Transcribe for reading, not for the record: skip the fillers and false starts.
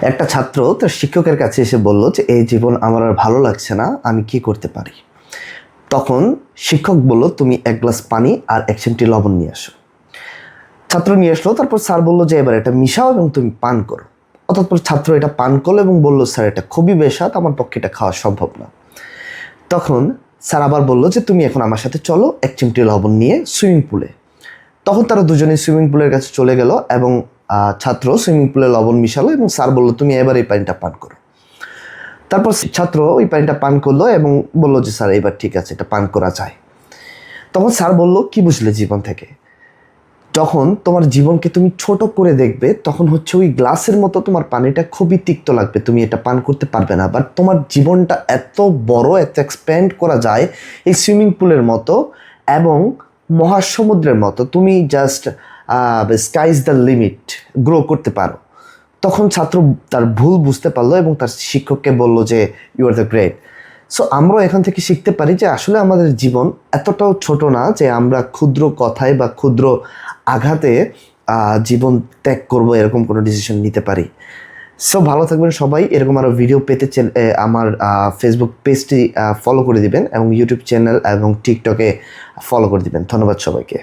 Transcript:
একটা ছাত্র তার শিক্ষকের কাছে এসে বলল যে এই জীবন আমার আর ভালো লাগছে না, আমি কি করতে পারি। তখন শিক্ষক বলল, তুমি 1 গ্লাস পানি আর 1 চিমটি লবণ নিয়ে আসো। ছাত্র নিয়ে আসলো, তারপর স্যার বলল যে এবার এটা মিশাও এবং তুমি পান করো। অতঃপর ছাত্র এটা পান করলো এবং বলল, স্যার এটা খুবই বেস্বাদ, আমার পক্ষে এটা খাওয়া সম্ভব না। তখন স্যার আবার বলল যে তুমি এখন আমার সাথে চলো 1 চিমটি লবণ নিয়ে সুইমিং পুলে। তখন তারা দুজনেই সুইমিং পুলের কাছে চলে গেল এবং ছাত্র সুইমিং পুলে লবণ মিশালো এবং স্যার বলল, তুমি এবার এই পানিটা পান করো। তারপর ছাত্র ওই পানিটা পান করলো এবং বলল যে স্যার এবার ঠিক আছে, এটা পান করা যায়। তখন স্যার বলল, কি বুঝলে জীবন থেকে? যখন তোমার জীবনকে তুমি ছোট করে দেখবে তখন হচ্ছে ওই গ্লাসের মতো তোমার পানিটা খুবই তিক্ত লাগবে, তুমি এটা পান করতে পারবে না। বাট তোমার জীবনটা এত বড়, এত এক্সপ্যান্ড করা যায় এই সুইমিং পুলের মতো এবং মহাসমুদ্রের মতো, তুমি just sky is the limit, grow করতে পারো। তখন ছাত্র তার ভুল বুঝতে পারলো এবং তার শিক্ষককে বলল যে you are the great. So আমরাও এখান থেকে শিখতে পারি যে আসলে আমাদের জীবন এতটাও ছোট না যে আমরা ক্ষুদ্র কথায় বা ক্ষুদ্র আঘাতে জীবন ত্যাগ করব, এরকম কোনো ডিসিশন নিতে পারি। সো ভালো থাকবেন সবাই। এরকম আরও ভিডিও পেতে আমার ফেসবুক পেজটি ফলো করে দিবেন এবং ইউটিউব চ্যানেল এবং টিকটকে ফলো করে দিবেন। ধন্যবাদ সবাইকে।